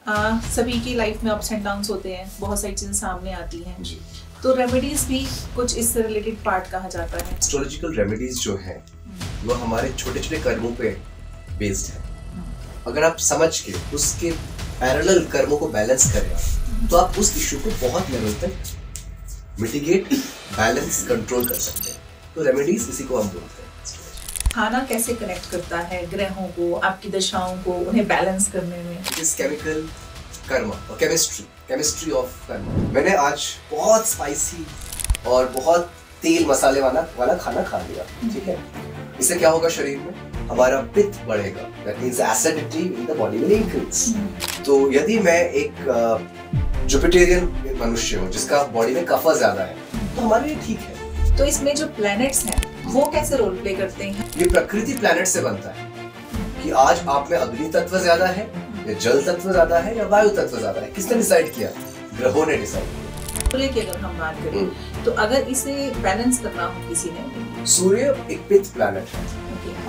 सभी की लाइफ में अप्स एंड डाउन्स होते हैं, बहुत सारी चीजें सामने आती हैं जी। तो रेमेडीज भी कुछ इससे रिलेटेड पार्ट कहा जाता है। एस्ट्रोलॉजिकल रेमेडीज जो है वो हमारे छोटे छोटे कर्मों पे बेस्ड है। अगर आप समझ के उसके पैरेलल कर्मों को बैलेंस करें तो आप उस इशू को बहुत लेवल तक मिटिगेट, बैलेंस, कंट्रोल कर सकते हैं। तो रेमेडीज इसी को हम बोलते हैं। खाना कैसे कनेक्ट करता है ग्रहों को, आपकी दशाओं को, उन्हें बैलेंस करने में? इट इज केमिकल कर्मा और केमिस्ट्री ऑफ कर्मा। मैंने आज बहुत स्पाइसी और बहुत तेल मसाले वाला खाना खा लिया, ठीक है। इससे क्या होगा शरीर में? हमारा पित्त बढ़ेगा, that means acidity in the body will increase. तो यदि मैं एक जुपिटेरियन मनुष्य हूँ जिसका बॉडी में कफा ज्यादा है तो हमारे लिए ठीक है। तो इसमें जो प्लैनेट्स हैं वो कैसे रोल प्ले करते हैं? ये प्रकृति प्लैनेट से बनता है कि आज आप में अग्नि तत्व ज्यादा है या जल तत्व ज्यादा है या वायु तत्व ज्यादा है। किसने डिसाइड किया? ग्रहों ने डिसाइड किया। सूर्य की अगर हम बात करें तो अगर इसे बैलेंस करना हो किसी ने, सूर्य एक पित्त प्लैनेट है,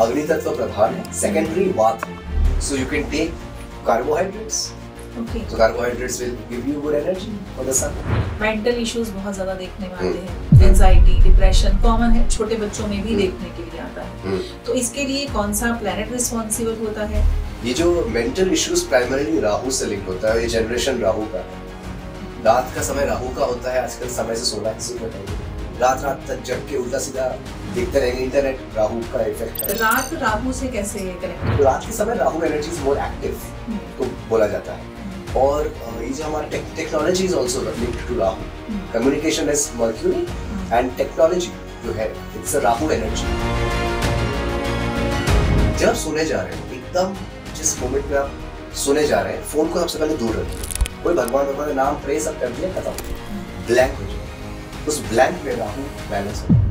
अग्नि तत्व प्रधान है, सेकेंडरी वात है। So you can take carbohydrates. तो carbohydrates will give you good energy for the sun. Mental issues बहुत ज्यादा देखने में आते हैं, एंजाइटी, डिप्रेशन कॉमन है, छोटे बच्चों में भी देखने के लिए आता है। तो इसके लिए कौन सा प्लैनेट रिस्पॉन्सिबल होता है? ये जो मेंटल इश्यूज प्राइमरीली राहु से लिंक होता है। ये जनरेशन राहु का है। रात का समय राहु का होता है। आजकल समय से 16 हिस्से बताइए, रात तक जग के उल्टा सीधा देखते रहेंगे इंटरनेट, राहु का इफेक्ट है। रात राहु से कैसे कनेक्ट? तो रात के समय Rahu energy is more active तो बोला जाता है। और ये जो हमारा technology is also linked to Rahu. Communication is Mercury and technology जो है इट्स अ राहु एनर्जी। जब आप सोने जा रहे हैं, एकदम जिस मोमेंट में आप सोने जा रहे हैं, फोन को सबसे पहले दूर रखिए। कोई भगवान का नाम प्रे सब कर दिया, खत्म, ब्लैंक हो जाए। उस ब्लैंक में राहु बैलेंस हो।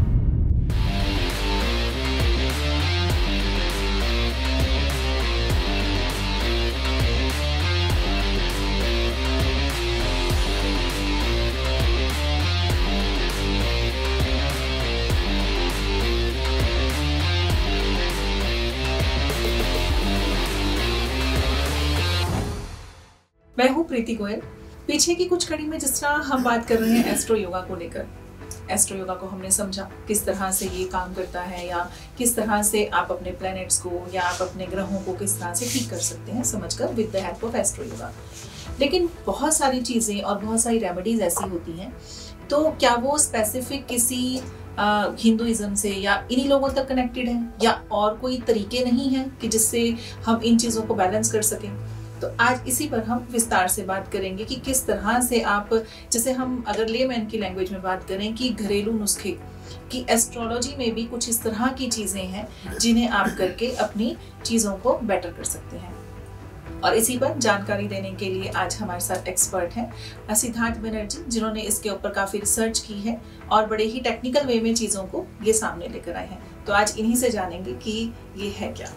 मैं हूँ प्रीति गोयल। पीछे की कुछ कड़ी में जिस तरह हम बात कर रहे हैं एस्ट्रो योगा को लेकर, एस्ट्रो योगा को हमने समझा किस तरह से ये काम करता है, या किस तरह से आप अपने प्लैनेट्स को या आप अपने ग्रहों को किस तरह से ठीक कर सकते हैं समझकर with the help of astro yoga. लेकिन बहुत सारी चीज़ें और बहुत सारी रेमेडीज ऐसी होती हैं, तो क्या वो स्पेसिफिक किसी हिंदुइज्म से या इन्हीं लोगों तक कनेक्टेड है, या और कोई तरीके नहीं हैं कि जिससे हम इन चीज़ों को बैलेंस कर सकें? तो आज इसी पर हम विस्तार से बात करेंगे कि किस तरह से आप, जैसे हम अगर लेमैन की लैंग्वेज में बात करें कि घरेलू नुस्खे कि एस्ट्रोलॉजी में भी कुछ इस तरह की चीज़ें हैं जिन्हें आप करके अपनी चीज़ों को बेटर कर सकते हैं। और इसी पर जानकारी देने के लिए आज हमारे साथ एक्सपर्ट हैं सिद्धार्थ बनर्जी, जिन्होंने इसके ऊपर काफ़ी रिसर्च की है और बड़े ही टेक्निकल वे में चीज़ों को ये सामने लेकर आए हैं। तो आज इन्हीं से जानेंगे कि ये है क्या।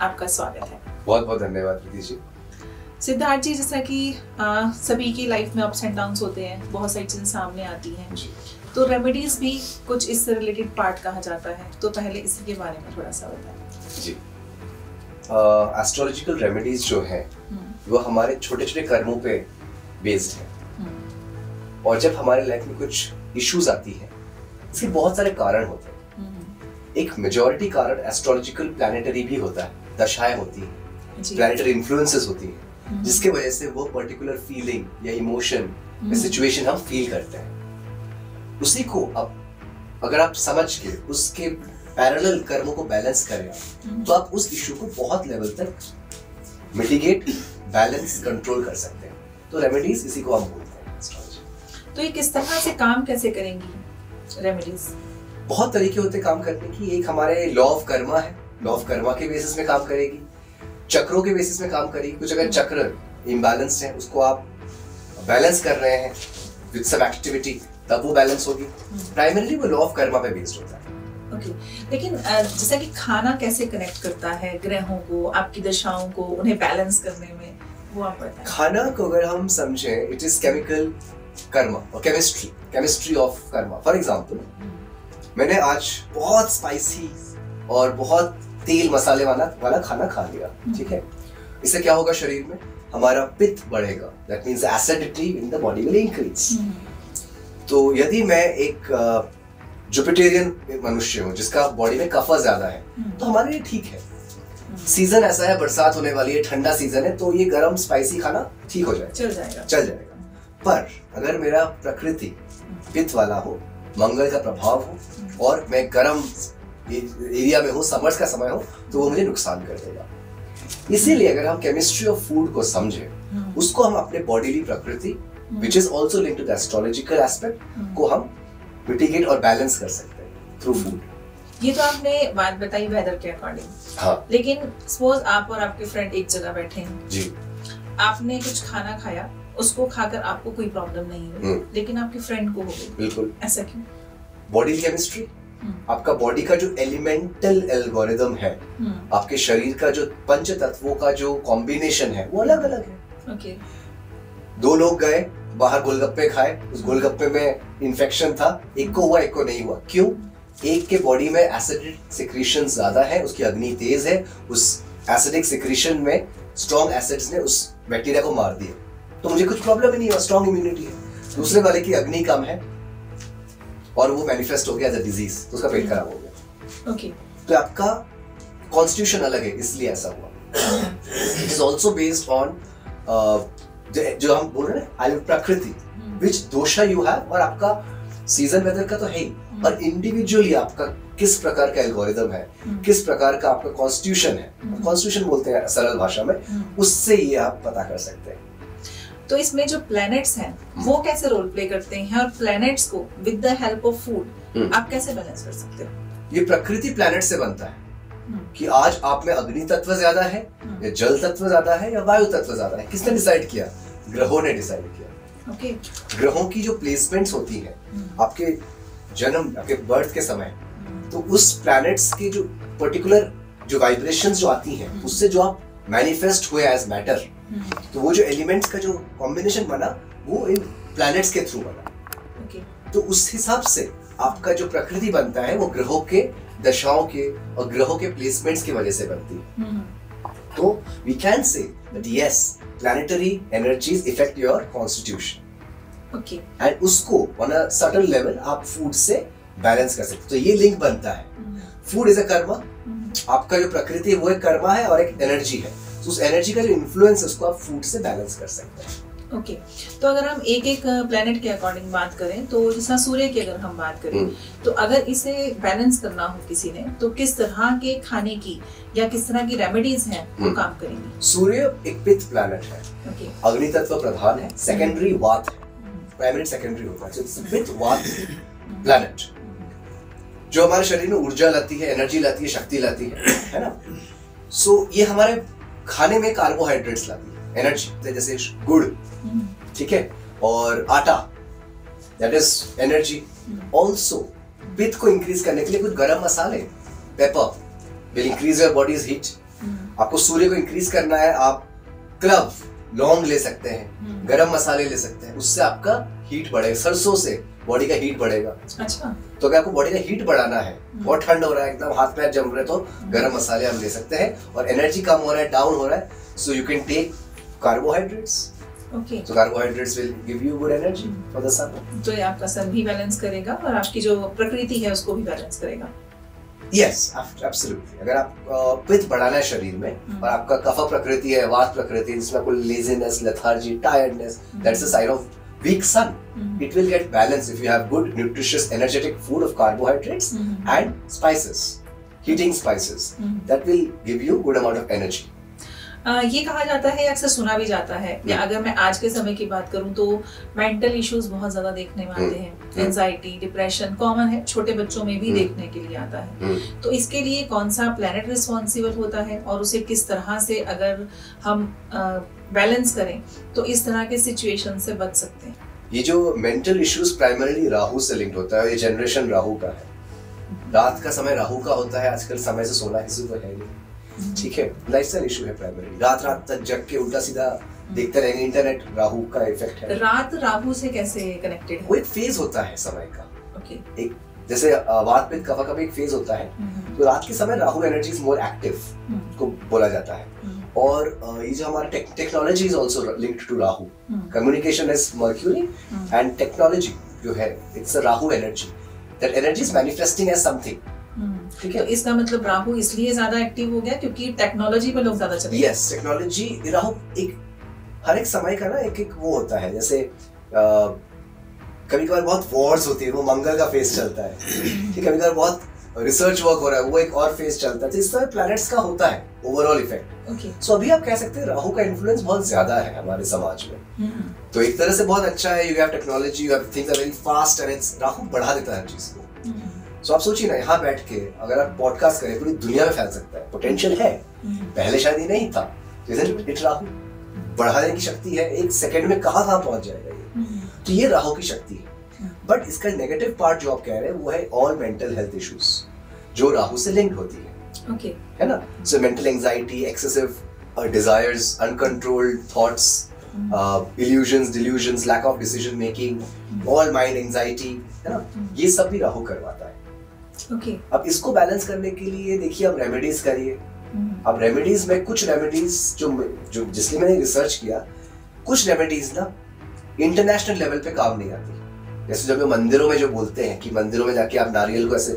आपका स्वागत है। बहुत बहुत धन्यवाद प्रीति जी। सिद्धार्थ जी, जैसा कि सभी की लाइफ में अप्स एंड डाउन्स होते हैं, बहुत सारी चीज़ें सामने आती हैं, तो रेमेडीज भी कुछ इससे रिलेटेड पार्ट कहा जाता है। तो पहले इसी के बारे में थोड़ा सा बताएं। जी, एस्ट्रोलॉजिकल रेमेडीज जो है वो हमारे छोटे छोटे कर्मों पे बेस्ड है। और जब हमारे लाइफ में कुछ इश्यूज आती हैं, इसके बहुत सारे कारण होते हैं। एक मेजॉरिटी कारण एस्ट्रोलॉजिकल प्लैनेटरी भी होता है, दशाएं होती हैं, प्लैनेटरी इन्फ्लुएंसेस होती हैं, जिसके वजह से वो पर्टिकुलर फीलिंग या इमोशन या सिचुएशन हम फील करते हैं। उसी को अब अगर आप समझ के उसके पैरेलल कर्मों को बैलेंस करें तो आप उस इशू को बहुत लेवल तक मिटिगेट, बैलेंस, कंट्रोल कर सकते हैं। तो रेमेडीज इसी को हम बोलते हैं एस्ट्रोलॉजी। तो ये किस तरह से काम कैसे करेंगी रेमेडीज? बहुत तरीके होते काम करने की। एक हमारे लॉ ऑफ कर्मा है, लॉ ऑफ कर्मा के बेसिस में काम करेगी, चक्रों के बेसिस में काम करेगी। कुछ अगर चक्र इम्बैलेंस्ड है, उसको आप बैलेंस कर रहे हैं विद सम एक्टिविटी, तब वो बैलेंस होगी। प्राइमरीली वो लॉ ऑफ कर्मा पे बेस्ड होता है। ओके, लेकिन जैसा कि खाना कैसे कनेक्ट करता है ग्रहों को, आपकी दशाओं को, उन्हें बैलेंस करने में, वो आप बताएं। खाना को अगर हम समझें, इट इज केमिकल कर्मा और chemistry of Karma. For example, मैंने आज बहुत स्पाइसी और बहुत तेल मसाले वाला खाना खा लिया, ठीक है। इससे क्या होगा शरीर में? हमारा पित्त बढ़ेगा, that means acidity in the body will increase. तो यदि मैं एक जुपिटेरियन मनुष्य हूँ जिसका बॉडी में कफा ज्यादा है, तो हमारे लिए ठीक है। सीजन ऐसा है, बरसात होने वाली है, ठंडा सीजन है, तो ये गरम स्पाइसी खाना ठीक हो जाएगा, चल जाएगा। पर अगर मेरा प्रकृति पित्त वाला हो, मंगल का प्रभाव हो और मैं गरम एरिया में हूँ, समर्स का समय हो, तो वो मुझे नुकसान कर देगा। इसीलिए अगर हम केमिस्ट्री ऑफ फूड को समझें, उसको हम अपने बॉडीली प्रकृति which is also linked to the astrological aspect को हम मिटिगेट और बैलेंस कर सकते हैं थ्रू फूड। ये तो आपने बात बताई वेदर के अकॉर्डिंग। हाँ। लेकिन सपोज आप और आपके फ्रेंड एक जगह बैठे हैं जी, आपने कुछ खाना खाया, उसको खाकर आपको कोई प्रॉब्लम नहीं हुई, लेकिन आपके फ्रेंड को हो गई। बिल्कुल। ऐसा क्यों? बॉडी केमिस्ट्री, आपका बॉडी का जो एलिमेंटल एल्गोरिदम है, आपके शरीर का जो पंच तत्वों का जो कॉम्बिनेशन है वो अलग अलग है। ओके। दो लोग गए बाहर गोलगप्पे खाए, उस गोलगप्पे में इन्फेक्शन था, एक को हुआ एक को नहीं हुआ। क्यों? एक के बॉडी में एसिडिक सिक्रीशन ज्यादा है, उसकी अग्नि तेज है, उस एसिडिक सिक्रीशन में स्ट्रॉन्ग एसिड्स ने उस बैक्टीरिया को मार दिया, तो मुझे कुछ प्रॉब्लम ही नहीं हुआ, स्ट्रॉन्ग इम्यूनिटी है। दूसरे वाले की अग्नि कम है और वो मैनिफेस्ट हो गया एज अ डिजीज, तो उसका पेट खराब हो गया। ओके। तो आपका कॉन्स्टिट्यूशन अलग है, इसलिए ऐसा हुआ। It is also based on जो हम बोल रहे हैं ना, प्रकृति, विच दोषा यू हैव, और आपका सीजन वेदर का तो है ही, और इंडिविजुअली आपका किस प्रकार का एल्गोरिदम है, किस प्रकार का आपका कॉन्स्टिट्यूशन है, कॉन्स्टिट्यूशन बोलते हैं सरल भाषा में, उससे ये आप पता कर सकते हैं। तो इसमें जो प्लैनेट्स हैं वो कैसे रोल प्ले करते हैं, और प्लैनेट्स को with the help of food आप कैसे बैलेंस कर सकते हो? ये प्रकृति प्लैनेट से बनता है कि आज आप में अग्नि तत्व ज्यादा है या जल तत्व ज्यादा है या वायु तत्व ज्यादा है। किसने डिसाइड किया? ग्रहों ने डिसाइड किया। ओके। ग्रहों की जो प्लेसमेंट्स होती है आपके जन्म, आपके बर्थ के समय, तो उस प्लैनेट्स के जो पर्टिकुलर जो वाइब्रेशंस जो आती हैं, उससे जो आप मैनिफेस्ट हुए एज मैटर, तो वो जो एलिमेंट्स का जो कॉम्बिनेशन बना वो इन प्लैनेट्स के थ्रू बना। ओके। तो उस हिसाब से आपका जो प्रकृति बनता है वो ग्रहों के दशाओं के और ग्रहों के प्लेसमेंट्स की वजह से बनती है। तो we can say that yes, planetary energies effect your constitution. Okay. And उसको ऑन अ सर्टेन लेवल आप फूड से बैलेंस कर सकते हो। तो ये लिंक बनता है। फूड इज अ कर्मा, आपका जो प्रकृति है वो एक कर्मा है और एक एनर्जी है, तो उस एनर्जी का जो इन्फ्लुएंस है उसको आप फूड से बैलेंस कर सकते हैं। ओके। तो अगर हम एक एक प्लेनेट के अकॉर्डिंग बात करें, तो जैसा सूर्य की अगर हम बात करें, तो अगर इसे बैलेंस करना हो किसी ने, तो किस तरह के खाने की या किस तरह की रेमेडीज हैं वो काम करेंगी? सूर्य एक पित्त प्लैनेट है। ओके। अग्नि तत्व प्रधान है, सेकेंडरी वात है, प्राइमरी सेकेंडरी होता है, तो पित्त वात प्लैनेट जो हमारे शरीर में ऊर्जा लाती है, एनर्जी लाती है, शक्ति लाती है ना। सो ये हमारे खाने में कार्बोहाइड्रेट्स लाती है, एनर्जी, जैसे गुड़, ठीक है, और आटा, दैट इज एनर्जी। ऑल्सो पित्त को इंक्रीज करने के लिए कुछ गरम मसाले, paper will increase your bodies heat. आपको सूर्य को इंक्रीज करना है, आप क्लव, लौंग ले सकते हैं, गरम मसाले ले सकते हैं, उससे आपका हीट बढ़ेगा। सरसों से बॉडी का हीट बढ़ेगा। अच्छा। तो अगर आपको बॉडी का हीट बढ़ाना है, बहुत ठंड हो रहा है, एकदम हाथ पैर जम रहे, तो गरम मसाले हम ले सकते हैं। और एनर्जी कम हो रहा है, डाउन हो रहा है, so you can take carbohydrates. Okay. So carbohydrates will give you good energy for the sun. तो ये आपका सन भी बैलेंस करेगा और आपकी जो प्रकृति है उसको भी बैलेंस करेगा। Yes, absolutely. अगर आप पित्त बढ़ाना है शरीर में और आपका कफ प्रकृति है, वात प्रकृति, जिसमें आपको laziness, lethargy, tiredness, that's a sign of weak sun. It will get balanced if you have good, nutritious, energetic food of carbohydrates and spices, heating spices. That will give you good amount of energy. ये कहा जाता है, अक्सर सुना भी जाता है, या अगर मैं आज के समय की बात करूं तो मेंटल इश्यूज बहुत ज्यादा देखने में आते हैं। एंजाइटी, डिप्रेशन कॉमन है, छोटे बच्चों में भी देखने के लिए आता है। तो इसके लिए कौन सा प्लैनेट रिस्पॉन्सिबल होता है और उसे किस तरह से अगर हम बैलेंस करें तो इस तरह के सिचुएशन से बच सकते हैं? ये जो मेंटल इश्यूज प्राइमरीली राहु से लिंक्ड होता है। ये जनरेशन राहु का है, रात का समय राहु का होता है। आजकल समय से सोना किसी को है नहीं, ठीक है, लाइफस्टाइल इशू है प्राइमरी। रात रात तक जग के उल्टा सीधा देखते रहेंगे, इंटरनेट राहु का इफेक्ट है। रात राहु से कैसे कनेक्टेड है? वो एक फेज होता है समय का। ओके। एक जैसे वात पित्त कफ का भी एक फेज होता है, तो रात के समय Rahu energy is more active को बोला जाता है। और ये जो हमारा technology is also linked to Rahu, communication is Mercury and technology जो है it's a Rahu energy, that energy is manifesting as something. ठीक है, तो इसका मतलब राहु इसलिए ज्यादा एक्टिव हो गया क्योंकि टेक्नोलॉजी पे लोग ज्यादा चले। यस, टेक्नोलॉजी, राहु एक हर एक समय का ना एक वो होता है, जैसे कभी कभार बहुत वॉर्स होती है, वो मंगल का फेस चलता है, ठीक है, कभी कभार बहुत रिसर्च वर्क हो रहा है, वो एक और फेस चलता है, तो इस तरह प्लैनेट्स का होता है ओवरऑल इफेक्ट। सो अभी आप कह सकते हैं राहु का इन्फ्लुएंस बहुत ज्यादा है हमारे समाज में। तो एक तरह से बहुत अच्छा है, you have technology, you have things are very fast and it's, Rahu बढ़ा देता है हर चीज को। सो आप सोचिए ना, यहाँ बैठ के अगर आप पॉडकास्ट करें पूरी दुनिया में फैल सकता है, पोटेंशियल है, पहले शायद ये नहीं था, इट राहु बढ़ाने की शक्ति है, एक सेकंड में कहाँ पहुंच जाएगा ये, तो ये राहु की शक्ति है। बट इसका नेगेटिव पार्ट जो आप कह रहे हैं वो है ऑल मेंटल हेल्थ इश्यूज जो राहु से लिंक्ड होती है, okay. है ना। So mental anxiety, excessive desires, uncontrolled thoughts, illusions, delusions, lack of decision making, all mind anxiety, है ना, ये सब भी राहु करवाता है। okay. अब इसको बैलेंस करने के लिए देखिए आप रेमेडीज करिए। अब रेमेडीज में कुछ रेमेडीज जो जिसलिए मैंने रिसर्च किया, कुछ रेमेडीज ना इंटरनेशनल लेवल पे काम नहीं आती। जैसे जब मंदिरों में जो बोलते हैं कि मंदिरों में जाके आप नारियल को ऐसे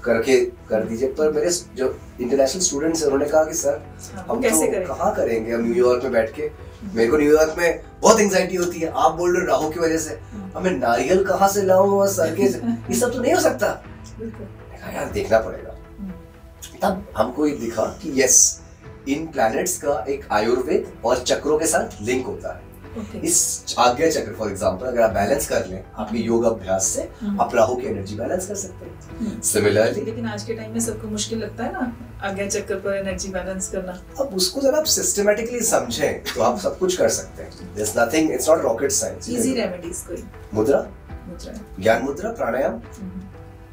करके कर दीजिए, पर मेरे जो इंटरनेशनल स्टूडेंट्स हैं उन्होंने कहा कि सर हम तो कहाँ करेंगे, हम न्यूयॉर्क में बैठ के, मेरे को न्यूयॉर्क में बहुत एंजाइटी होती है, आप बोल रहे हो राहु की वजह से, अब मैं नारियल कहाँ से लाऊं और सर के, ये सब तो नहीं हो सकता। यार देखना पड़ेगा। तब हमको ये दिखा कि यस, इन प्लैनेट्स का एक आयुर्वेद और चक्रों के साथ लिंक होता है। इस आज्ञा चक्र फॉर एग्जांपल अगर आप बैलेंस कर लें आपके योग अभ्यास से, आप राहु की एनर्जी बैलेंस कर सकते हैं। सिमिलरली, लेकिन आज के टाइम में सबको मुश्किल लगता है ना आज्ञा चक्र पर एनर्जी बैलेंस करना। अब उसको जब आप सिस्टमैटिकली समझें तो आप सब कुछ कर सकते हैं। There's nothing, it's not rocket science. Easy remedies कोई मुद्रा, ज्ञान मुद्रा, प्राणायाम,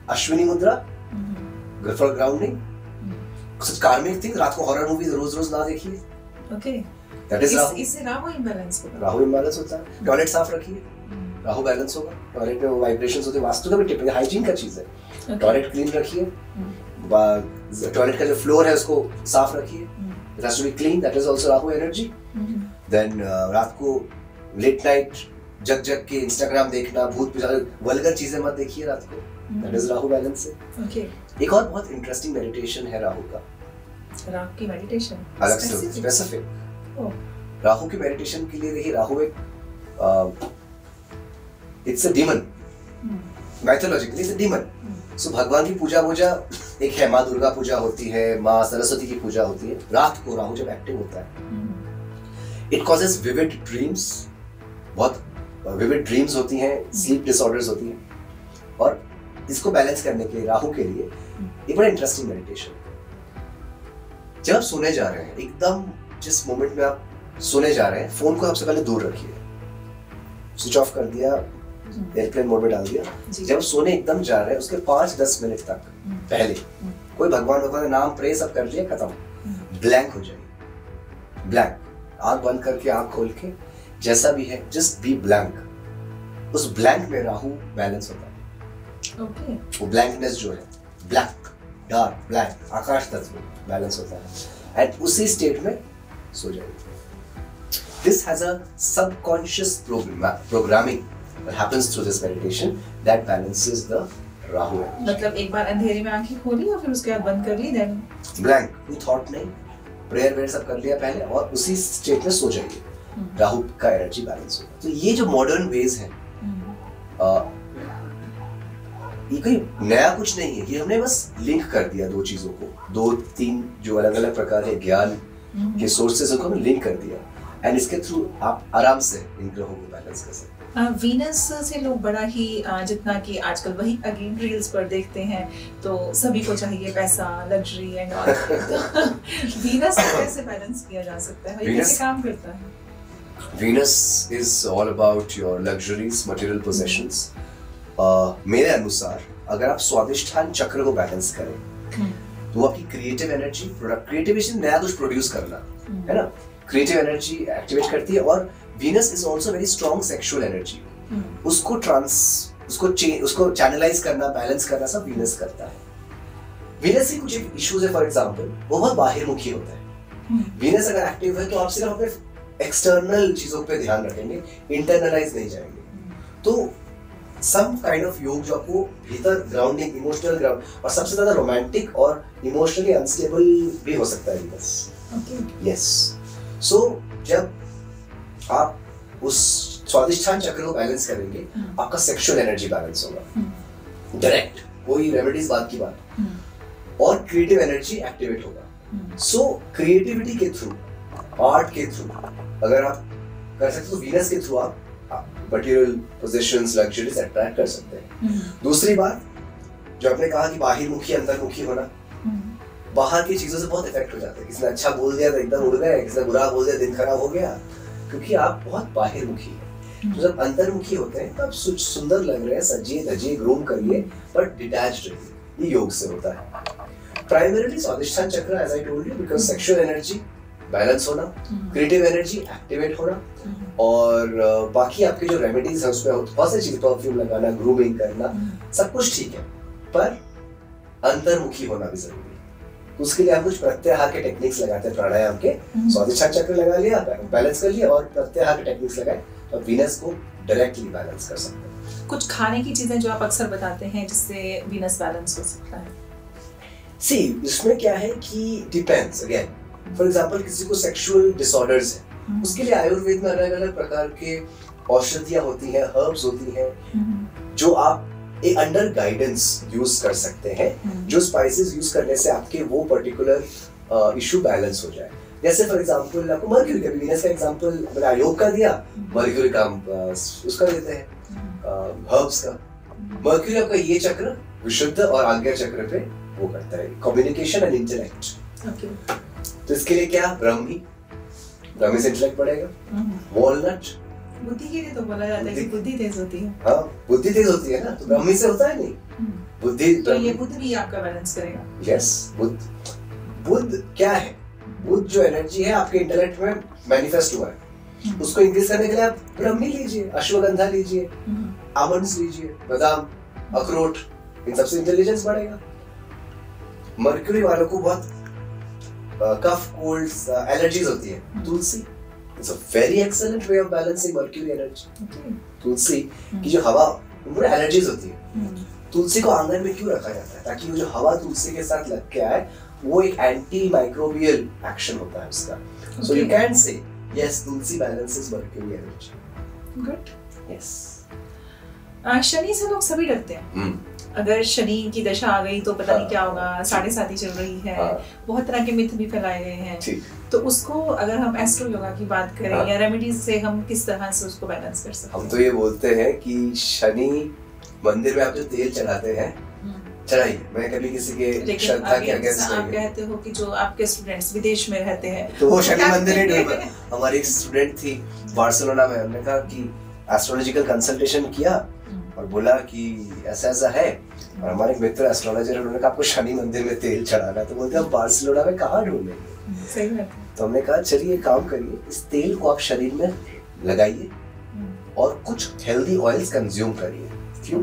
अश्विनी मुद्रा, फॉर ग्राउंडिंग, कुछ कार्मिक थिंग, रात को हॉरर मूवीज रोज ना देखिए। Okay, that is Rahu. इससे राहु इंबैलेंस होगा। राहु इंबैलेंस होता है। टॉयलेट साफ रखिए, राहु बैलेंस होगा। टॉयलेट में वो वाइब्रेशंस होते हैं, वास्तु का भी टिप है, हाइजीन का चीज है। टॉयलेट क्लीन रखिए, टॉयलेट का जो फ्लोर है उसको साफ रखिए, it has to be clean, that is also Rahu energy. Then रात को लेट नाइट जग के इंस्टाग्राम देखना, भूत वल्गर चीजें मत देखिए रात को, दैट इज राहु बैलेंस है। ओके, एक और बहुत इंटरेस्टिंग मेडिटेशन है राहु का। राहु की मेडिटेशन अलग से स्पेसिफिक राहु की मेडिटेशन के लिए देखिए, राहु एक it's a demon, mythologically it's a demon. So भगवान की पूजा एक है, माँ दुर्गा पूजा होती है, माँ सरस्वती की पूजा होती है। रात को राहु जब एक्टिव होता है, इट कॉजेस विविड ड्रीम्स, बहुत विविड ड्रीम्स होती हैं, स्लीप डिसऑर्डर्स होती हैं। और इसको बैलेंस करने के लिए राहु के लिए एक बड़ा इंटरेस्टिंग मेडिटेशन, जब आप सोने जा रहे हैं, एकदम जिस मोमेंट में आप सोने जा रहे हैं, फोन को सबसे पहले दूर रखिए, स्विच ऑफ कर दिया, एयरप्लेन मोड में डाल दिया। जब सोने एकदम जा रहे हैं उसके 5-10 मिनट तक पहले कोई भगवान का नाम प्रे सब कर लिया, खत्म, ब्लैंक हो जाइए। ब्लैंक, आंख बंद करके आंख खोल के जैसा भी है जस्ट बी ब्लैंक। उस ब्लैंक में राहु बैलेंस होता है। ओके, वो ब्लैंकनेस जो है, ब्लैक, डार्क, ब्लैक, आकाश तत्व बैलेंस होता है, एंड उसी स्टेट में सो जाइए। This has a subconscious programming that happens through this meditation that balances the Rahu energy. मतलब एक बार अंधेरे में आंखें खोली और फिर उसके बाद बंद कर ली, then blank, कोई थॉट नहीं, प्रेयर वेयर सब कर लिया पहले, और उसी स्टेट में सो जाइए, राहु का एनर्जी बैलेंस होगा। तो ये जो मॉडर्न वेज है, ये कोई नया कुछ नहीं है, ये हमने बस लिंक कर दिया दो चीजों को, 2-3 जो अलग अलग प्रकार के ज्ञान के सोर्सेस को हमने लिंक कर दिया, एंड इसके थ्रू आप आराम से इन ग्रहों को बैलेंस कर सकते हैं। वीनस से लोग बड़ा ही जितना कि आजकल वही अगेन रील्स पर देखते हैं, तो सभी को चाहिए पैसा, लग्जरी एंड ऑल। वीनस को कैसे बैलेंस किया जा सकता है, ये कैसे काम करता है? Venus is all about your luxuries, material possessions. मेरे अनुसार अगर आप स्वादिष्ठान चक्र को बैलेंस करें तो वो आपकी क्रिएटिव एनर्जी, क्रिएटिविटी, नया कुछ प्रोड्यूस करना, है ना, क्रिएटिव एनर्जी एक्टिवेट करती है। और Venus is also very strong sexual energy, उसको चैनलाइज करना, बैलेंस करना सब वीनस करता है। वीनस की कुछ इश्यूज है, फॉर एग्जांपल वो बहुत बाहिरमुखी होता है, वीनस अगर एक्टिव है तो आप सिर्फ अपने एक्सटर्नल चीजों पे ध्यान रखेंगे, इंटरनलाइज नहीं जाएंगे। तो सम काइंड ऑफ योग जो आपको भीतर ग्राउंडिंग, इमोशनल ग्राउंड, और सबसे ज्यादा रोमांटिक और इमोशनली अनस्टेबल भी हो सकता है वीनस। यस, सो जब आप उस स्वादिष्ठान चक्र को बैलेंस करेंगे, आपका सेक्सुअल एनर्जी बैलेंस होगा डायरेक्ट, कोई रेमेडीज बात की बात, और क्रिएटिव एनर्जी एक्टिवेट होगा। सो क्रिएटिविटी के थ्रू, आर्ट के थ्रू अगर आप कर सकते तो वीनस के थ्रू आप मटेरियल पोजीशंस, लग्जरीज अट्रैक्ट कर सकते हैं। दूसरी बात जो आपने कहा कि बाहिरमुखी अंतर्मुखी होना, बाहर की चीजों से बहुत इफेक्ट हो जाता है। किसी ने अच्छा बोल दिया तो एकदम उड़ गए, किसी ने बुरा बोल दिया दिन खराब हो गया, क्योंकि आप बहुत बाहिरमुखी हैं। तो जब अंतर्मुखी होते हैं तब सुंदर लग रहे हैं, सजिए धजिए, ग्रूम करिए, पर डिटैच्ड रहिए। ये योग से होता है। Primarily Svadhisthana chakra, as I told you, because sexual energy balance होना, क्रिएटिव एनर्जी एक्टिवेट होना, और बाकी आपके जो रेमेडीज है उसमें बहुत सारी चीजें, परफ्यूम लगाना, ग्रूमिंग करना, सब कुछ ठीक है, पर अंतर्मुखी होना भी जरूरी है। उसके लिए हम कुछ प्रत्याहार के टेक्निक्स लगाते हैं, प्राणायाम के। स्वादिष्ठान चक्र लगा लिया, बैलेंस कर लिया, और प्रत्याहार के टेक्निक्स लगाए तो वीनस को डायरेक्टली बैलेंस कर सकते हैं। कुछ खाने की चीजें जो आप अक्सर बताते हैं जिससे वीनस बैलेंस हो सकता है? सी, इसमें क्या है कि डिपेंड्स अगेन। फॉर एग्जांपल किसी को सेक्सुअल डिसऑर्डर्स है, उसके लिए आयुर्वेद में अलग अलग प्रकार के औषधियां होती हैं, हर्ब्स होती हैं, जो आप एक अंडर गाइडेंस यूज कर सकते हैं, जो स्पाइसेस यूज करने से आपके वो पर्टिकुलर इशू बैलेंस हो जाए। जैसे फॉर एग्जांपल आपको मर्क्यूरी का, वीनस का एग्जांपल मैंने आयोग का दिया, मर्क्यूरी का उसका देते हैं, हर्ब्स का। मर्क्यूरी आपका ये चक्र विशुद्ध और आज्ञा चक्र पे वो करता है, कम्युनिकेशन एंड इंटेलेक्ट। तो इसके लिए क्या, ब्राह्मी से इंटेलेक्ट बढ़ेगा। वॉलनट बुद्धि के लिए तो बोला जाता है कि बुद्धि तेज होती है। हाँ, बुद्धि तेज होती है ना, तो ब्राह्मी से होता है नहीं बुद्धि, तो ये बुद्ध भी आपका बैलेंस करेगा। यस, बुद्ध क्या है, बुद्ध जो एनर्जी है आपके इंटेलेक्ट में मैनिफेस्ट हुआ है, उसको इंक्रीज करने के लिए आप ब्राह्मी लीजिए, अश्वगंधा लीजिए, आमंड्स लीजिए, बादाम, अखरोट, इन सबसे इंटेलिजेंस बढ़ेगा। मर्क्यूरी वालों को बहुत कफ, कोल्ड्स, एलर्जीज होती है, tulsi it's a very excellent way of balancing mercury energy. तुलसी की जो हवा, उनको एलर्जीज होती है, तुलसी को आंगन में क्यों रखा जाता है, ताकि वो जो हवा तुलसी के साथ लग के आए, वो एक एंटी माइक्रोबियल एक्शन होता है उसका। सो you can say yes, Tulsi balances mercury energy. Good. Yes. Shani से लोग सभी डरते हैं। अगर शनि की दशा आ गई तो पता नहीं क्या होगा, 7.5 चल रही है, बहुत तरह के मिथ भी फैलाए गए हैं। तो उसको अगर हम एस्ट्रो योगा की बात करें या रेमेडीज से हम किस तरह से उसको बैलेंस कर सकते हैं? हम तो ये बोलते हैं कि शनि मंदिर में आप जो तेल चढ़ाते हैं, चढ़ाइए। मैं कभी किसी के श्रद्धा के अगेंस्ट नहीं। आप कहते हो कि जो आपके स्टूडेंट्स विदेश में रहते हैं तो वो शनि मंदिर ही ढूंढ। हमारी एक स्टूडेंट थी बार्सिलोना में, हमने कहा कि एस्ट्रोलॉजिकल कंसल्टेशन किया और बोला कि ऐसा ऐसा है, और हमारे मित्र एस्ट्रोलॉजर, उन्होंने कहा आपको शनि मंदिर में तेल चढ़ाना, तो बोलते हम बार्सिलोना में कहाँ ढूंढेंगे। सही बात है। तो हमने कहा चलिए काम करिए, इस तेल को आप शरीर में लगाइए और कुछ हेल्दी ऑयल्स कंज्यूम करिए। क्यों?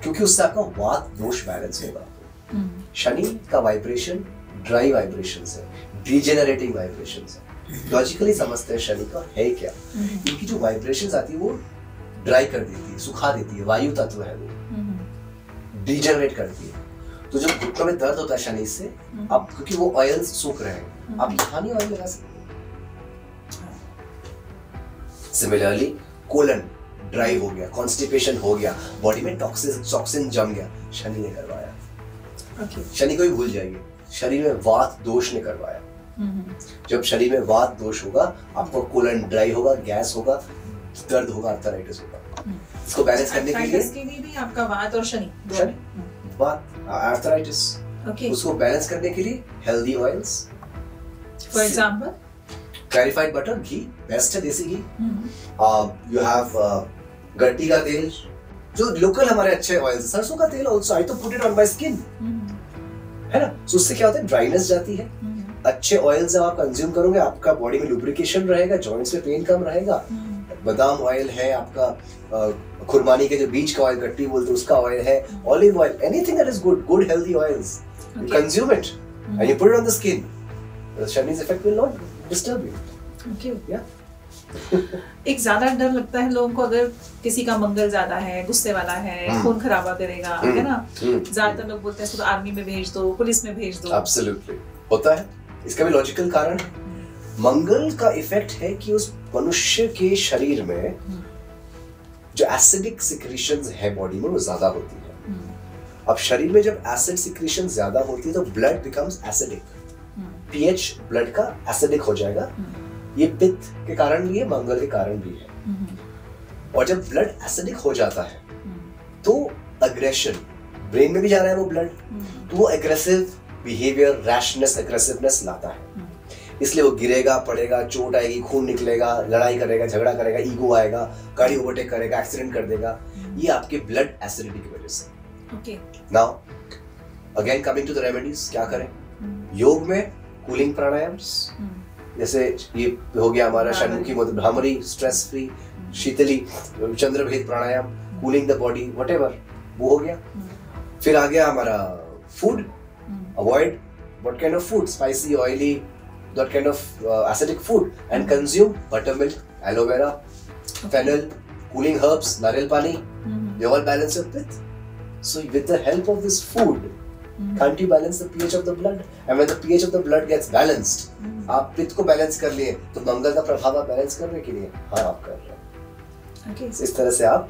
क्योंकि उससे आपका वात दोष बैलेंस होगा। शनि का वाइब्रेशन ड्राई वाइब्रेशन है, डिजेनरेटिंग वाइब्रेशन है। लॉजिकली समझते हैं शनि का है क्या, इनकी जो वाइब्रेशंस आती है वो ड्राई कर देती है, सुखा देती है, वायु तत्व है वो, डिजेनरेट करती है। तो जब घुटनों में दर्द होता है शनि से, आप क्योंकि वो ऑयल्स सूख रहे हैं, आप यहाँ नहीं ऑयल लगा सकते। सिमिलरली कोलन ड्राई हो गया, कॉन्स्टिपेशन हो गया, बॉडी में टॉक्सिन जम गया, शनि ने करवाया। शनि को ही भूल जाइए, शरीर में वात दोष ने करवाया। जब शरीर में वात दोष होगा, आपको कोलन ड्राई होगा, गैस होगा, दर्द होगा, आर्थराइटिस होगा। इसको बैलेंस करने के लिए भी आपका वात और शनि वात, आर्थराइटिस, उसको बैलेंस करने के लिए healthy oils, for example clarified butter, ghee best है, देसी घी। यू हैव गट्टी का तेल, जो लोकल हमारे अच्छे ऑयल्स, सरसों का तेल आल्सो, आई तो put it on my skin, है ना। तो उससे क्या होता है, ड्राइनेस जाती है। अच्छे ऑयल्स जब आप कंज्यूम करोगे, आपका बॉडी में लुब्रिकेशन रहेगा, जॉइंट्स में पेन कम रहेगा। बादाम ऑयल है आपका, खुरमानी के जो बीज का ऑयल, गट्टी बोलते हैं उसका ऑयल है, olive oil, anything that is good healthy oils, you consume it and you put it on the skin, Shani's effect will not disturb you. Okay. Yeah. एक ज्यादा डर लगता है लोगों को अगर किसी का मंगल ज्यादा है, गुस्से वाला है, खून खराबा करेगा, है ना? ज्यादातर लोग बोलते हैं इसको तो आर्मी में भेज दो, पुलिस में भेज दो। Absolutely. होता है, इसका भी लॉजिकल कारण है। मंगल का इफेक्ट है कि उस मनुष्य के शरीर में जो एसिडिक सिक्रीशंस है बॉडी में वो ज्यादा होती है। अब शरीर में जब एसिड सिक्रीशन ज्यादा होती है तो blood becomes acidic, pH blood का एसिडिक हो जाएगा। ये पित्त के कारण भी है, मंगल के कारण भी है। और जब ब्लड एसिडिक हो जाता है तो अग्रेशन, ब्रेन में भी जा रहा है वो ब्लड, तो वो एग्रेसिव बिहेवियर, रैशनेस, एग्रेसिवनेस लाता है। इसलिए वो गिरेगा, पड़ेगा, चोट आएगी, खून निकलेगा, लड़ाई करेगा, झगड़ा करेगा, ईगो आएगा, गाड़ी ओवरटेक करेगा, एक्सीडेंट कर देगा। ये आपके ब्लड एसिडिटी की वजह से। Okay, now again coming to the remedies, क्या करें? योग में कूलिंग प्राणायाम्स, जैसे ये हो गया हमारा Shanmukhi mudra, Bhramari, stress free, Sheetali, Chandrabhed pranayama, cooling the body, whatever, वो हो गया। फिर आ गया हमारा food, avoid what kind of food, spicy, oily, that kind of acidic food, and consume buttermilk, aloe vera, fennel, cooling herbs, nariyal pani. They all balance your pith. So with the help of this food, can't you balance the pH of the blood? And when the pH of the blood gets balanced, आप पित्त को balance कर लिए तो मंगल का प्रभाव आप balance कर रहे कि नहीं? हाँ, आप कर रहे हैं। Okay. इस तरह से आप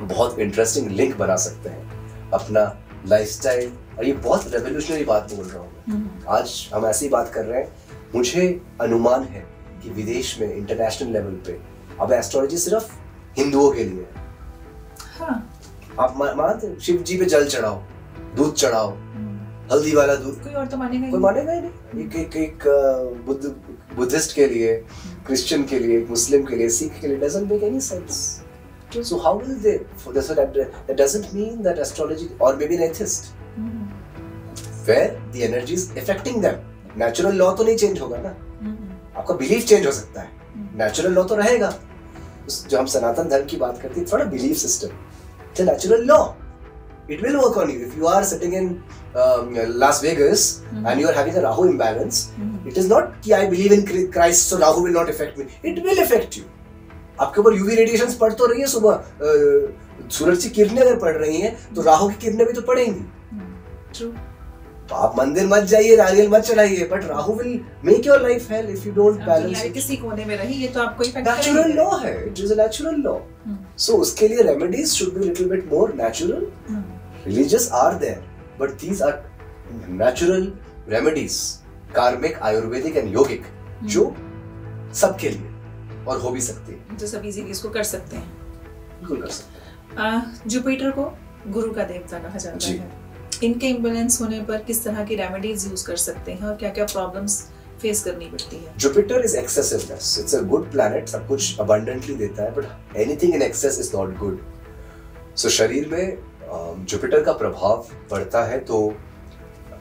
बहुत इंटरेस्टिंग लिंक बना सकते हैं अपना लाइफस्टाइल। और ये बहुत रेवोल्यूशनरी बात बोल रहा हूँ मैं, आज हम ऐसी बात कर रहे हैं। मुझे अनुमान है कि विदेश में इंटरनेशनल लेवल पे अब एस्ट्रोलॉजी सिर्फ हिंदुओं के लिए है। हाँ। आप मानते, शिव जी पे जल चढ़ाओ, दूध चढ़ाओ, हल्दी वाला दूध, कोई और तो मानेगा कोई मानेगा ही नहीं। एक बुद्धिस्ट के लिए, क्रिश्चियन के लिए, मुस्लिम के लिए, सिख के लिए, doesn't make any sense. So how will they? That doesn't mean that astrology, or maybe an atheist, where the energy is affecting them. Natural law तो नहीं चेंज होगा ना, आपका बिलीफ चेंज हो सकता है, नेचुरल लॉ तो रहेगा। जो हम सनातन धर्म की बात करते हैं, थोड़ा belief system, it's a natural law, it will work on you. If you are sitting in Las Vegas and you are having a Rahu imbalance, it is not कि I believe in Christ so Rahu will not affect me. It will affect you. आपके ऊपर UV radiations पड़ तो रही है, सुबह सूरज की किरणें अगर पड़ रही हैं तो राहु की किरणें भी तो पड़ेंगी। True. आप मंदिर मत जाइए, नारियल मत चढ़ाइए, but Rahu will make your life hell if you don't balance. किसी कोने में रही, ये तो आपको इफेक्ट करेगा। नेचुरल लॉ है, it is a natural law. So उसके लिए remedies should be little bit more natural. Religious are there, but these are natural remedies, karmic, Ayurvedic and योगिक, जो सबके लिए और हो भी सकती है, जो सब इजीली इसको कर सकते हैं। बिल्कुल कर सकते हैं। जुपिटर को गुरु का देवता कहा जाता है। इनके इम्बैलेंस होने पर किस तरह की रेमेडीज यूज कर सकते हैं और क्या-क्या प्रॉब्लम्स फेस करनी पड़ती है? Jupiter is excessiveness, it's a good planet, सब कुछ अबंडेंटली देता है, but anything in excess is not good. So शरीर में जुपिटर का प्रभाव बढ़ता है तो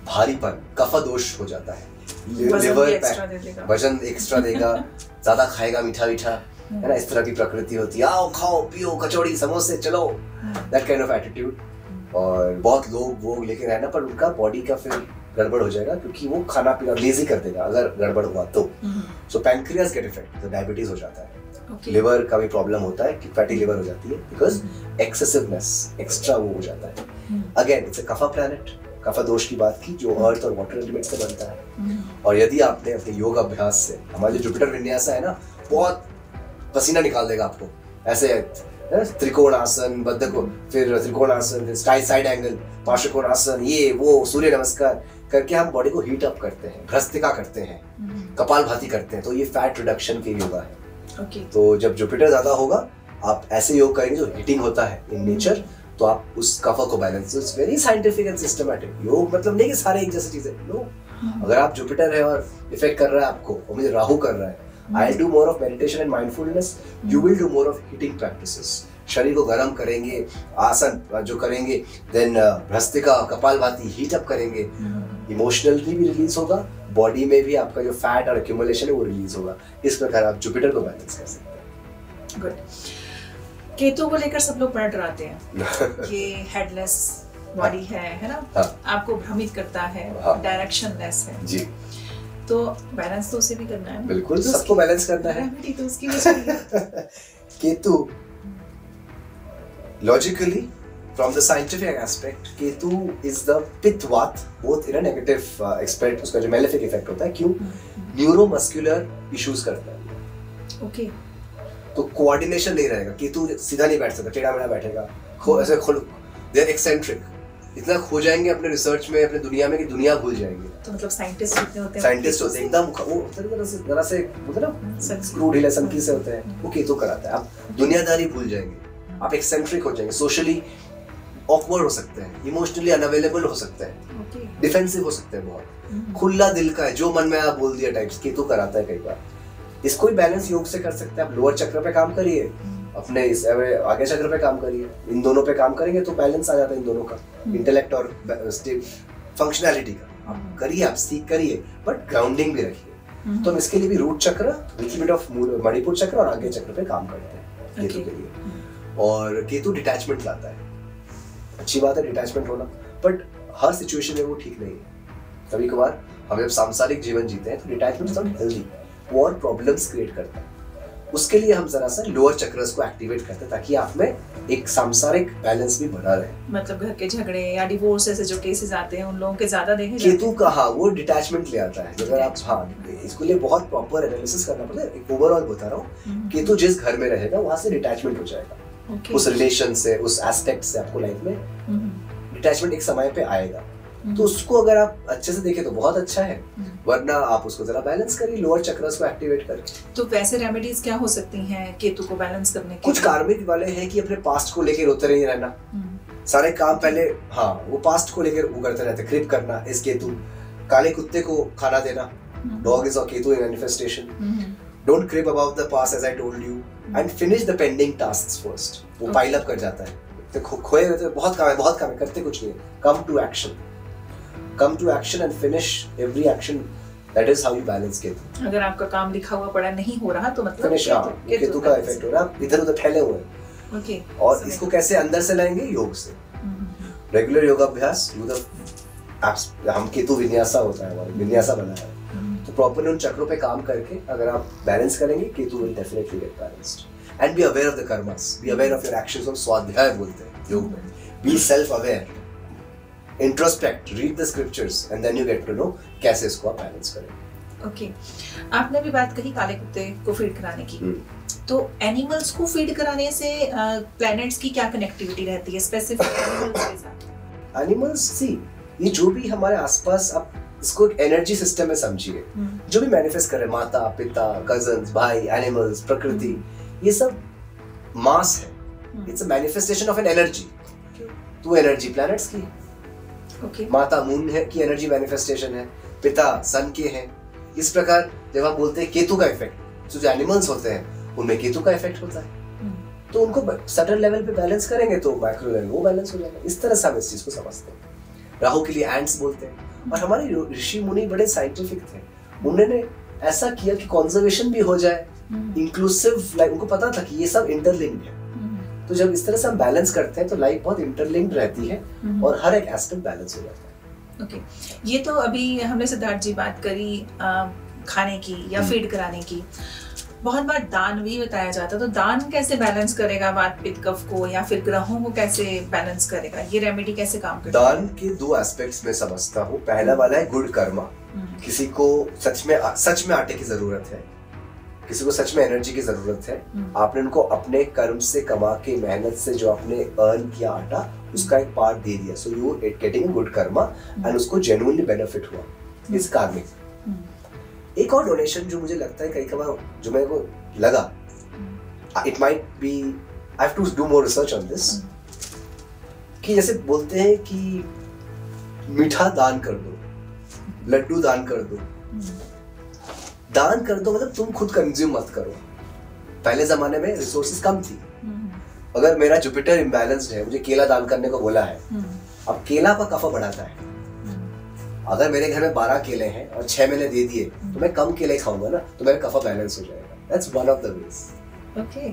भारीपन, कफ दोष हो जाता है, लिवर वजन एक्स्ट्रा देगा, ज्यादा खाएगा, मीठा मीठा, है ना, इस तरह की प्रकृति होती है। आओ खाओ पियो, कचौड़ी समोसे, चलो, दैट काइंड ऑफ एटीट्यूड। और बहुत लोग वो लेके रहना, पर उनका बॉडी का फिर गड़बड़ हो जाएगा, क्योंकि वो खाना पीना लेजी कर देगा अगर गड़बड़ हुआ तो। सो पैंक्रियास गेट इफेक्ट, तो डायबिटीज हो जाता है, लिवर का भी प्रॉब्लम होता है कि फैटी लिवर हो जाती है, बिकॉज एक्सेसिवनेस, एक्स्ट्रा वो हो जाता है। अगेन इट्स अ कफा प्लैनेट, कफा दोष की बात की, जो अर्थ और वाटर एलिमेंट से बनता है। और यदि आपने अपने योग अभ्यास से, हमारा जो जुपिटर विन्यास है ना, बहुत पसीना निकाल देगा आपको, ऐसे त्रिकोण आसन, बद्ध को, फिर त्रिकोण आसन, फिर साइड एंगल, पार्श्वकोण आसन, ये वो, सूर्य नमस्कार करके हम बॉडी को हीट अप करते हैं, भ्रस्त्रिका करते हैं, कपालभाति करते हैं, तो ये फैट रिडक्शन के योगा है। तो जब जुपिटर ज्यादा होगा, आप ऐसे योग करेंगे जो हीटिंग होता है इन नेचर, तो आप उस कफा को balance, it's very scientific and systematic. योग मतलब नहीं कि सारे एक जैसी चीजें, नो। अगर आप जुपिटर है और इफेक्ट कर रहा है आपको, और मुझे राहु कर रहा है, I'll do more of meditation and mindfulness. You will do more of heating practices. शरीर को गर्म करेंगे, आसन जो करेंगे, then Bhastrika, Kapalbhati, heat up करेंगे, इमोशनली भी रिलीज होगा, बॉडी में भी आपका जो फैट और एक्यूमुलेशन है वो रिलीज होगा। इस प्रकार आप जुपिटर को बैलेंस कर सकते हैं। गुड। केतु को लेकर सब लोग बड़ा डराते हैं कि हेडलेस बॉडी है ना, हाँ, आपको भ्रमित करता है, हाँ, डायरेक्शनलेस है जी। तो बैलेंस तो उसे भी करना है। बिल्कुल, तो सबको बैलेंस करना है। तो उसकी भी चाहिए। Ketu logically from the scientific aspect Ketu is the पित्त वात both in a negative aspect, उसका जो malefic effect होता है, क्यों? न्यूरोमस्कुलर इश्यूज करता है। ओके। तो कोऑर्डिनेशन नहीं रहेगा, केतु सीधा नहीं बैठ सकता, टेढ़ा मेढ़ा बैठेगा, ऐसे दे आर एक्सेंट्रिक, इतना खो जाएंगे अपने रिसर्च में, अपने दुनिया में कि दुनिया भूल जाएंगे। तो मतलब साइंटिस्ट जितने होते हैं, साइंटिस्ट होते हैं एकदम वो जरा से बोलते ना स्क्रू ढीले सनकी से होते हैं, वो केतु कराता है। आप दुनियादारी भूल जाएंगे, आप एक्सेंट्रिक हो जाएंगे, सोशली ऑकवर्ड हो सकते हैं, इमोशनली अनअवेलेबल हो सकते हैं, डिफेंसिव हो सकते हैं, बहुत खुला दिल का है, जो मन में आप बोल दिया टाइप्स, केतु कराता है कई बार। इसको भी बैलेंस योग से कर सकते हैं आप। लोअर चक्र पे काम करिए, अपने इस आगे चक्र पे काम करिए, इन दोनों पे काम करेंगे तो बैलेंस आ जाता है इन दोनों का, इंटेलेक्ट और फंक्शनैलिटी का। आप करिए, आप सीख करिए, बट ग्राउंडिंग भी रखिए। तो हम इसके लिए भी रूट चक्र, लिटिल बिट ऑफ मणिपुर चक्र और आगे चक्र पे काम करते हैं केतु के लिए। और केतु डिटैचमेंट लाता है, अच्छी बात है डिटैचमेंट होना, बट हर सिचुएशन में वो ठीक नहीं है। कभी कभार हम जब सांसारिक जीवन जीते हैं तो डिटैचमेंट इज नॉट हेल्दी, वो और प्रॉब्लम्स क्रिएट करता है। उसके लिए हम जरा सा लोअर चक्रस को एक्टिवेट करते हैं ताकि आप में एक सांसारिक बैलेंस भी बना रहे। मतलब घर के झगड़े या डिवोर्स ऐसे जो केसेस आते हैं उन लोगों के ज्यादा देखे जाते हैं। केतु का हाँ वो डिटैचमेंट ले आता है। अगर आप इसके लिए बहुत प्रॉपर एनालिसिस करना पड़ता है। एक ओवरऑल बता रहा हूँ, केतु जिस घर में रहेगा वहां से डिटैचमेंट हो जाएगा, उस रिलेशन से, उस एस्पेक्ट से आपको लाइफ में डिटैचमेंट एक समय पे आएगा। तो उसको अगर आप अच्छे से देखें तो बहुत अच्छा है, वरना आप उसको जरा बैलेंस करिए लोअर चक्रस को एक्टिवेट करके। तो वैसे रेमेडीज क्या हो सकती हैं केतु को बैलेंस करने के? कुछ कार्मिक वाले हैं कि अपने पास्ट को लेकर रोते नहीं रहना, सारे काम पहले वो पास्ट को लेकर वो करते रहते, क्रिप करना इस केतु, काले कुत्ते को खाना देना, dog is a Ketu in manifestation. Don't creep about the past as I told you and finish the pending tasks first. वो पाइल अप कर जाता है, तो खोए रहते हैं, बहुत काम है, करते कुछ नहीं है। come to action and finish every action. That is how you balance Ketu. अगर आपका काम लिखा हुआ पड़ा नहीं हो रहा तो मतलब केतु का इफेक्ट हो रहा है, इधर उधर फैले हुए हैं। और इसको कैसे अंदर से लाएंगे? योग से, रेगुलर योगाभ्यास। हम केतु विन्यासा होता है, हमारा विन्यासा बना है, तो प्रॉपर उन चक्रों पे काम करके अगर आप बैलेंस करेंगे, Ketu will definitely get balanced. And be aware of the karmas, be aware of your actions. हम स्वाध्याय बोलते हैं योग में, be self aware, introspect, read the scriptures and then you get to know कैसे इसको आप बैलेंस करें। ओके, आपने भी बात कही काले कुत्ते को फीड कराने की, तो एनिमल्स को फीड कराने से प्लैनेट्स की क्या कनेक्टिविटी रहती है स्पेसिफिक एनिमल्स के साथ? एनिमल्स सी, ये जो भी हमारे आसपास, आप इसको एक एनर्जी सिस्टम में समझिए, जो भी मैनिफेस्ट कर रहे हैं, माता पिता कजन्स भाई एनिमल्स प्रकृति, ये सब मास है, it's a manifestation of an energy. तो एनर्जी प्लैनेट्स की माता मून है की एनर्जी मैनिफेस्टेशन है, पिता सन के हैं। इस प्रकार जब आप बोलते हैं केतु का इफेक्ट, तो जो एनिमल्स होते हैं उनमें केतु का इफेक्ट होता है, तो उनको सटल लेवल पे बैलेंस करेंगे तो मैक्रो लेवल वो बैलेंस हो जाएगा। इस तरह से हम इस चीज को समझते हैं। राहु के लिए एंट्स बोलते हैं। और हमारे ऋषि मुनि बड़े साइंटिफिक थे, उन्होंने ऐसा किया कि कंजर्वेशन भी हो जाए, इंक्लूसिव लाइफ। उनको पता था कि ये सब इंटरलिंक्ड है, तो जब इस तरह से हम बैलेंस करते हैं तो लाइफ बहुत इंटरलिंक्ड रहती है और हर एक एस्पेक्ट बैलेंस हो जाता है। ओके, ये तो अभी हमने सिद्धार्थ जी बात करी खाने की या फीड कराने की। बहुत बार दान भी बताया जाता है, तो दान कैसे बैलेंस करेगा वात पित्त कफ को, या फिर ग्रहों को कैसे बैलेंस करेगा? ये रेमेडी कैसे काम करती है? दान के दो एस्पेक्ट्स में समझता हूँ। पहला वाला है गुड कर्मा। किसी को सच में आटे की जरूरत है, किसी को सच में एनर्जी की जरूरत है, आपने उनको अपने कर्म से कमा के, मेहनत से जो आपने अर्न किया आटा, उसका एक पार्ट दे दिया, so you getting good Karma and उसको जेन्युइनली बेनिफिट हुआ, इज कार्मिक। एक और डोनेशन जो मुझे लगता है कई बार, जो मेरे को लगा, it might be, I have to do more research on this, कि जैसे बोलते हैं कि मीठा दान कर दो, लड्डू दान कर दो। दान कर दो मतलब तुम खुद कंज्यूम मत करो। पहले जमाने में रिसोर्सेज कम थी, अगर मेरा जुपिटर इम्बैलेंस्ड है, मुझे केला दान करने को बोला है, अब केला का कफा बढ़ाता है। अगर मेरे घर में 12 केले हैं और 6 मैंने दे दिए, तो मैं कम केले खाऊंगा ना, तो मेरा कफा बैलेंस हो जाएगा। That's one of the ways. Okay,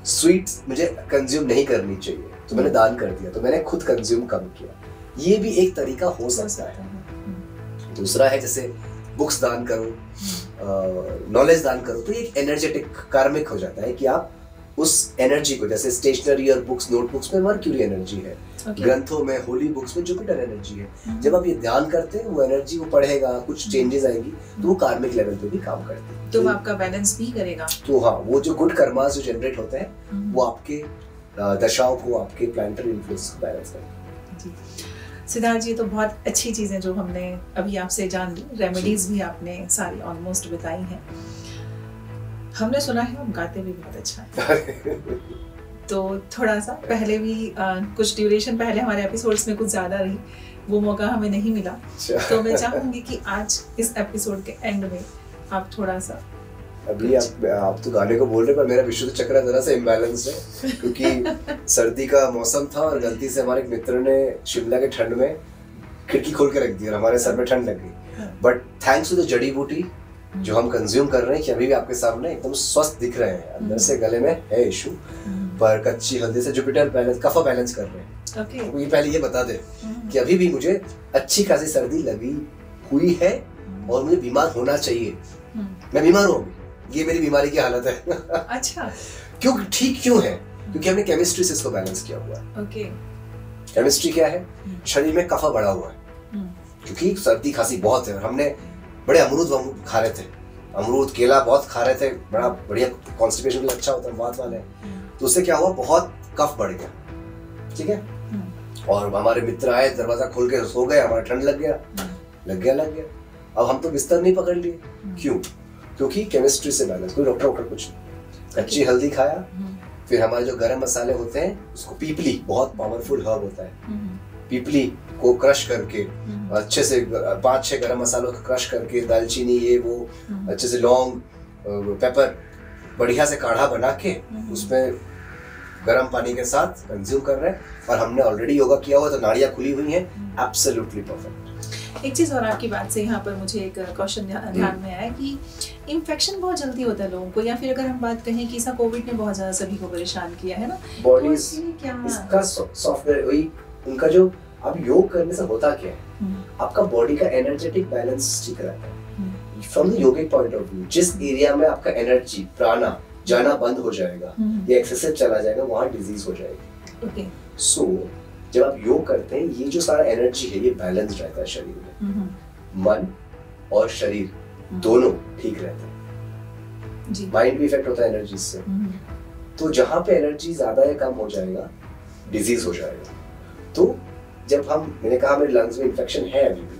sweets मुझे कंज्यूम नहीं करनी चाहिए, तो मैंने दान कर दिया, तो मैंने खुद कंज्यूम कम किया। ये भी एक तरीका हो सकता है। दूसरा है जैसे बुक्स दान करो, नॉलेज दान करो, तो ये एक एनर्जेटिक कार्मिक हो जाता है कि आप उस एनर्जी को, जैसे स्टेशनरी और बुक्स, नोटबुक्स में मर्क्यूरी एनर्जी है, ग्रंथों में, होली बुक्स में जुपिटर एनर्जी है। जब आप ये ध्यान करते हैं, वो एनर्जी वो पढ़ेगा, कुछ चेंजेस आएंगी, तो वो कार्मिक लेवल पे भी काम करती है, तो वो आपका बैलेंस भी करेगा। तो हाँ, वो जो गुड कर्मास जो जनरेट होते हैं वो आपके दशाओं को, आपके प्लैनेटरी इन्फ्लुएंस को बैलेंस करेंगे। सिद्धार्थ जी, तो बहुत अच्छी चीजें जो हमने अभी आपसे जान ली, रेमेडीज भी आपने सारी ऑलमोस्ट बताई हैं। हमने सुना है आप गाते भी बहुत अच्छा है तो थोड़ा सा पहले भी कुछ ड्यूरेशन पहले हमारे एपिसोड्स में कुछ ज्यादा रही, वो मौका हमें नहीं मिला, तो मैं चाहूंगी कि आज इस एपिसोड के एंड में आप थोड़ा सा। अभी आप तो गाने को बोल रहे, पर मेरा विशुद्ध चक्र जरा सा इम्बैलेंस है, क्योंकि सर्दी का मौसम था और गलती से हमारे एक मित्र ने शिमला के ठंड में खिड़की खोल के रख दी और हमारे सर में ठंड लग गई। बट थैंक्स टू द जड़ी बूटी जो हम कंज्यूम कर रहे हैं, कि अभी भी आपके सामने एकदम स्वस्थ दिख रहे हैं, अंदर से गले में है इशू, पर कच्ची हल्दी से जुपिटर बैलेंस, कफा बैलेंस कर रहे हैं। तो ये पहले ये बता दे कि अभी भी मुझे अच्छी खासी सर्दी लगी हुई है और मुझे बीमार होना चाहिए, मैं बीमार हूँ अभी, ये मेरी बीमारी की हालत है। अच्छा, क्यों, ठीक क्यों है? क्योंकि हमने केमिस्ट्री से इसको बैलेंस किया हुआ है। ओके, केमिस्ट्री क्या है? शरीर में कफा बढ़ा हुआ है, क्योंकि सर्दी खांसी बहुत है और हमने बड़े अमरूद खा रहे थे, अमरूद केला बहुत खा रहे थे, बड़ा बढ़िया कॉन्स्टिपेशन के लिए अच्छा होता है, बात वाले, तो उससे क्या हुआ, बहुत कफ बढ़ गया, ठीक है। और हमारे मित्र आए, दरवाजा खोल के सो गए, हमारा ठंड लग गया। अब हम तो बिस्तर नहीं पकड़ लिए, क्यों? क्योंकि केमिस्ट्री से बैलेंस, कोई डॉक्टर कुछ नहीं, कच्ची हल्दी खाया, फिर हमारे जो गरम मसाले होते हैं, उसको पीपली, बहुत पावरफुल हर्ब होता है, पीपली को क्रश करके अच्छे से 5-6 गरम मसालों को क्रश करके, दालचीनी, ये वो, अच्छे से लौंग, पेपर, बढ़िया से काढ़ा बना के उसमें गर्म पानी के साथ कंज्यूम कर रहे हैं। और हमने ऑलरेडी योगा किया हुआ, तो नाड़ियाँ खुली हुई हैं, एब्सोल्युटली परफेक्ट। एक चीज और आपकी बात से यहाँ पर मुझे एक क्वेश्चन ध्यान में आया कि इन्फेक्शन बहुत जल्दी होता है लोगों को, या फिर अगर हम बात कहें कि ऐसा कोविड ने बहुत ज्यादा सभी को परेशान किया है ना, बॉडी क्या इसका सॉफ्टवेयर, वही उनका जो, अब योग करने से होता क्या है, आपका बॉडी का एनर्जेटिक बैलेंस ठीक रहता है। From the yogic point of view, जिस एरिया में आपका एनर्जी, प्राणा जाना बंद हो जाएगा या एक्सेसिव चला जाएगा, वहां डिजीज हो जाएगी। ओके, सो जब आप योग करते हैं, ये जो सारा एनर्जी है, ये बैलेंस रहता है शरीर में, मन और शरीर दोनों ठीक रहते हैं। माइंड भी इफेक्ट होता है एनर्जी से, तो जहां पे एनर्जी ज्यादा या कम हो जाएगा, डिजीज हो जाएगा। तो जब मैंने कहा मेरे लंग्स में इन्फेक्शन है अभी भी,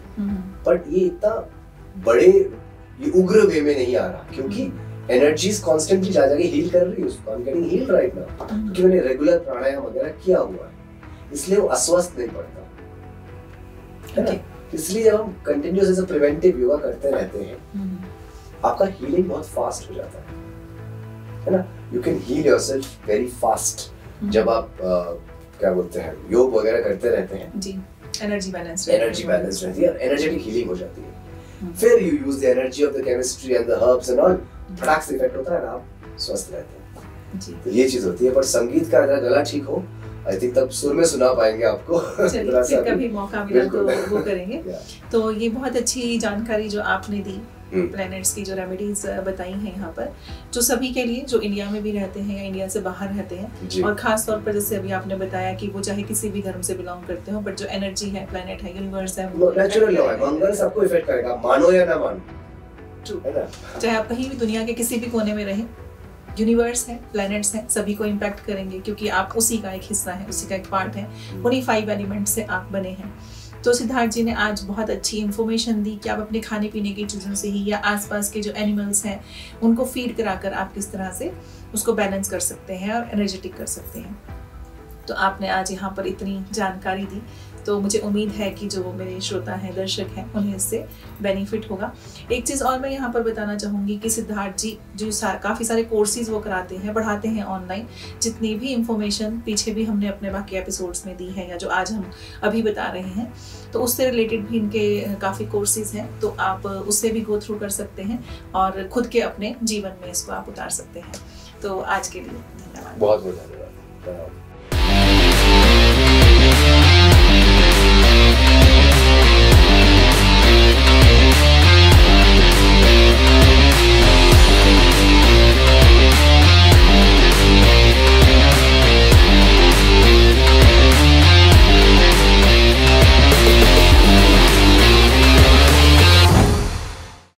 बट ये इतना बड़े, ये उग्र वे में नहीं आ रहा, क्योंकि एनर्जीज कॉन्स्टेंटली जा जाके हील कर रही है उसको। I am getting heeled right now, क्योंकि मैंने रेगुलर प्राणायाम वगैरह किया हुआ है, इसलिए वो अस्वस्थ नहीं पड़ता, है ना। इसलिए जब हम continuous as a preventive yoga करते रहते हैं, आपका हीलिंग बहुत फास्ट हो जाता है ना। You can heal yourself very fast जब आप क्या बोलते हैं, योग वगैरह करते रहते हैं जी, एनर्जी बैलेंस रहती है और एनर्जेटिक हीलिंग हो जाती है। फिर you use the energy of the chemistry and the herbs and all, फटाक से इफेक्ट होता है ना, आप स्वस्थ रहते हैं जी। तो ये चीज होती है। पर संगीत का अगर गला ठीक हो, आई थिंक तब सुर में सुना पाएंगे आपको। फिर कभी मौका मिला तो वो करेंगे। तो ये बहुत अच्छी जानकारी जो आपने दी, प्लैनेट्स की जो रेमेडीज बताई हैं यहाँ पर, जो सभी के लिए, जो इंडिया में भी रहते हैं या इंडिया से बाहर रहते हैं, और खास तौर पर जैसे अभी आपने बताया कि वो चाहे किसी भी धर्म से बिलोंग करते हो, बट जो एनर्जी है, प्लैनेट है, यूनिवर्स है, वो नेचुरल लॉ है, मंगल सबको इफेक्ट करेगा, मानो या ना मानो। चाहे आप कहीं भी दुनिया के किसी भी कोने में रहें, यूनिवर्स है, प्लैनेट्स हैं, सभी को इम्पैक्ट करेंगे, क्योंकि आप उसी का एक हिस्सा है, उसी का एक पार्ट है, उन्हीं 5 एलिमेंट से आप बने हैं। तो सिद्धार्थ जी ने आज बहुत अच्छी इन्फॉर्मेशन दी कि आप अपने खाने पीने की चीज़ों से ही, या आसपास के जो एनिमल्स हैं उनको फीड कराकर आप किस तरह से उसको बैलेंस कर सकते हैं और एनर्जेटिक कर सकते हैं। तो आपने आज यहाँ पर इतनी जानकारी दी, तो मुझे उम्मीद है कि जो मेरे श्रोता हैं, दर्शक हैं, उन्हें इससे बेनिफिट होगा। एक चीज़ और मैं यहाँ पर बताना चाहूँगी कि सिद्धार्थ जी जो काफ़ी सारे कोर्सेज वो कराते हैं, बढ़ाते हैं ऑनलाइन। जितनी भी इंफॉर्मेशन पीछे भी हमने अपने बाकी एपिसोड्स में दी है, या जो आज हम अभी बता रहे हैं, तो उससे रिलेटेड भी इनके काफ़ी कोर्सेज हैं, तो आप उससे भी गो थ्रू कर सकते हैं और खुद के अपने जीवन में इसको आप उतार सकते हैं। तो आज के लिए धन्यवाद। बहुत बहुत धन्यवाद।